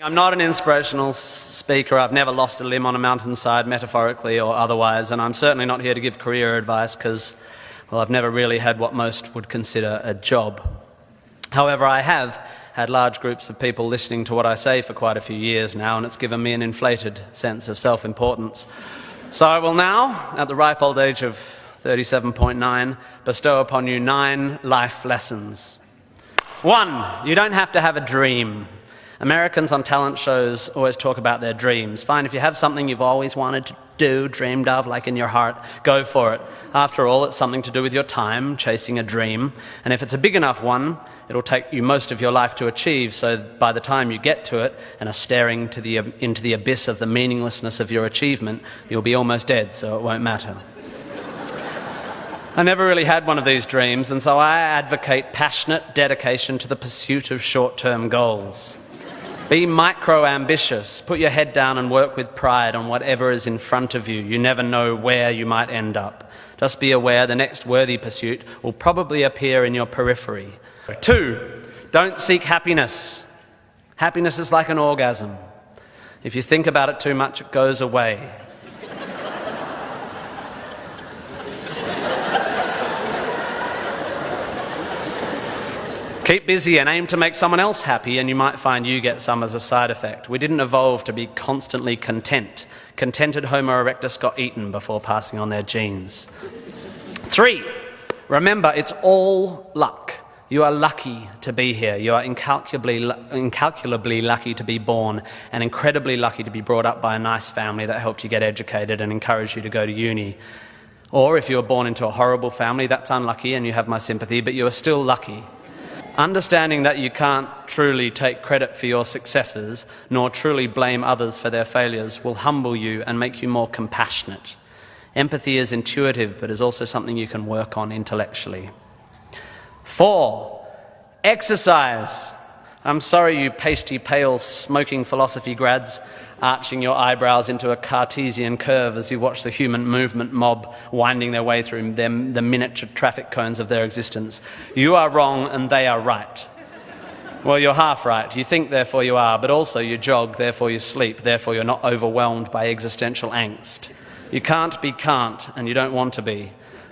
I'm not an inspirational speaker. I've never lost a limb on a mountainside, metaphorically or otherwise, and I'm certainly not here to give career advice because, well, I've never really had what most would consider a job. However, I have had large groups of people listening to what I say for quite a few years now, and it's given me an inflated sense of self-importance. So I will now, at the ripe old age of 37.9, bestow upon you 9 life lessons. 1, you don't have to have a dream. Americans on talent shows always talk about their dreams. Fine, if you have something you've always wanted to do, dreamed of, like in your heart, go for it. After all, it's something to do with your time, chasing a dream. And if it's a big enough one, it'll take you most of your life to achieve, so by the time you get to it and are staring into the abyss of the meaninglessness of your achievement, you'll be almost dead, so it won't matter. I never really had one of these dreams, and so I advocate passionate dedication to the pursuit of short-term goals. Be micro-ambitious. Put your head down and work with pride on whatever is in front of you. You never know where you might end up. Just be aware the next worthy pursuit will probably appear in your periphery. 2, don't seek happiness. Happiness is like an orgasm. If you think about it too much, it goes away. Keep busy and aim to make someone else happy, and you might find you get some as a side effect. We didn't evolve to be constantly content. Contented Homo erectus got eaten before passing on their genes. 3, remember, it's all luck. You are lucky to be here. You are incalculably lucky to be born, and incredibly lucky to be brought up by a nice family that helped you get educated and encouraged you to go to uni. Or if you were born into a horrible family, that's unlucky and you have my sympathy, but you are still lucky. Understanding that you can't truly take credit for your successes, nor truly blame others for their failures, will humble you and make you more compassionate. Empathy is intuitive, but is also something you can work on intellectually. 4, exercise. I'm sorry, you pasty, pale, smoking philosophy grads, arching your eyebrows into a Cartesian curve as you watch the human movement mob winding their way through the miniature traffic cones of their existence. You are wrong and they are right. Well, you're half right. You think, therefore you are, but also you jog, therefore you sleep, therefore you're not overwhelmed by existential angst. You can't be can't, and you don't want to be.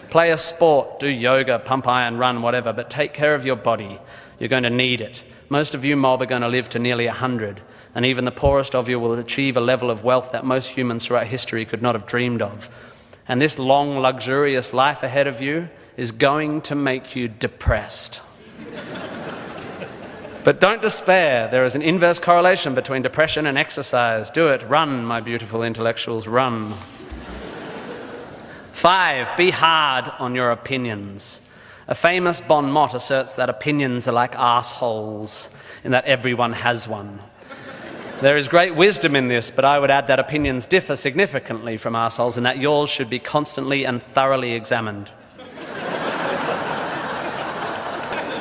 Play a sport, do yoga, pump iron, run, whatever, but take care of your body. You're going to need it. Most of you mob are going to live to nearly 100, and even the poorest of you will achieve a level of wealth that most humans throughout history could not have dreamed of. And this long, luxurious life ahead of you is going to make you depressed. But don't despair. There is an inverse correlation between depression and exercise. Do it. Run, my beautiful intellectuals, run. 5, be hard on your opinions. A famous bon mot asserts that opinions are like arseholes, in that everyone has one. There is great wisdom in this, but I would add that opinions differ significantly from arseholes, and that yours should be constantly and thoroughly examined.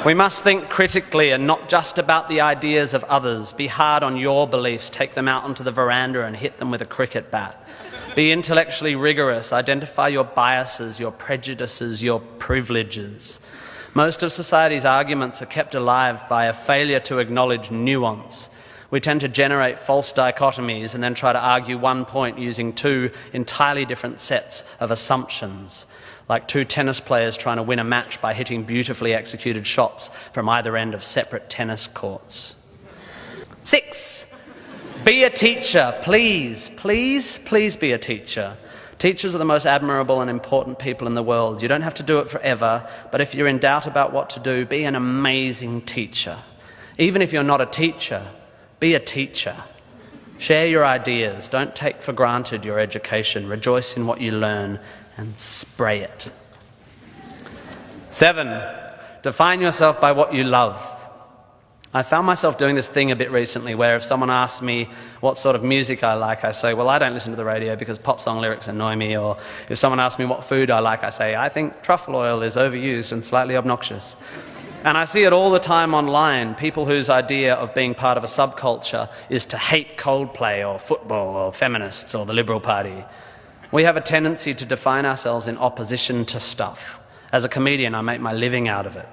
We must think critically and not just about the ideas of others. Be hard on your beliefs. Take them out onto the veranda and hit them with a cricket bat. Be intellectually rigorous. Identify your biases, your prejudices, your privileges. Most of society's arguments are kept alive by a failure to acknowledge nuance. We tend to generate false dichotomies and then try to argue one point using 2 entirely different sets of assumptions, like 2 tennis players trying to win a match by hitting beautifully executed shots from either end of separate tennis courts. 6, be a teacher. Please, please, please be a teacher. Teachers are the most admirable and important people in the world. You don't have to do it forever, but if you're in doubt about what to do, be an amazing teacher. Even if you're not a teacher, be a teacher. Share your ideas. Don't take for granted your education. Rejoice in what you learn and spray it. 7, define yourself by what you love. I found myself doing this thing a bit recently where if someone asks me what sort of music I like, I say, well, I don't listen to the radio because pop song lyrics annoy me. Or if someone asks me what food I like, I say, I think truffle oil is overused and slightly obnoxious. And I see it all the time online, people whose idea of being part of a subculture is to hate Coldplay or football or feminists or the Liberal Party. We have a tendency to define ourselves in opposition to stuff. As a comedian, I make my living out of it.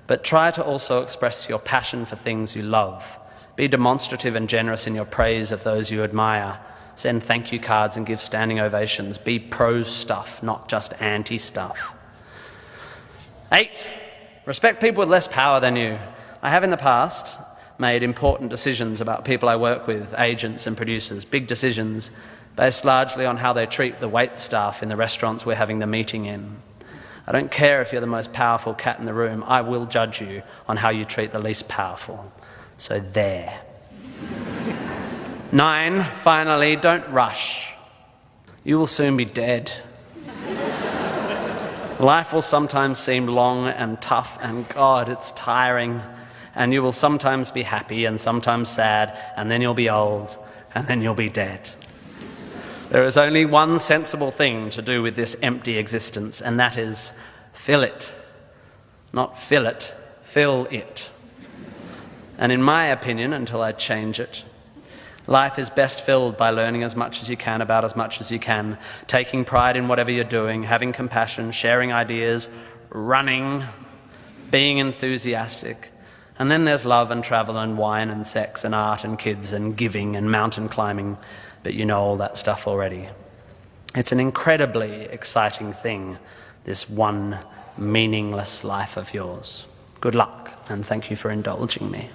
But try to also express your passion for things you love. Be demonstrative and generous in your praise of those you admire. Send thank you cards and give standing ovations. Be pro stuff, not just anti stuff. 8, respect people with less power than you. I have in the past made important decisions about people I work with, agents and producers, big decisions based largely on how they treat the wait staff in the restaurants we're having the meeting in. I don't care if you're the most powerful cat in the room, I will judge you on how you treat the least powerful. So there. 9, finally, don't rush. You will soon be dead. Life will sometimes seem long and tough, and God, it's tiring. And you will sometimes be happy and sometimes sad, and then you'll be old, and then you'll be dead. There is only one sensible thing to do with this empty existence, and that is fill it. Not fill it, fill it. And in my opinion, until I change it, life is best filled by learning as much as you can about as much as you can, taking pride in whatever you're doing, having compassion, sharing ideas, running, being enthusiastic. And then there's love and travel and wine and sex and art and kids and giving and mountain climbing, but you know all that stuff already. It's an incredibly exciting thing, this one meaningless life of yours. Good luck, and thank you for indulging me.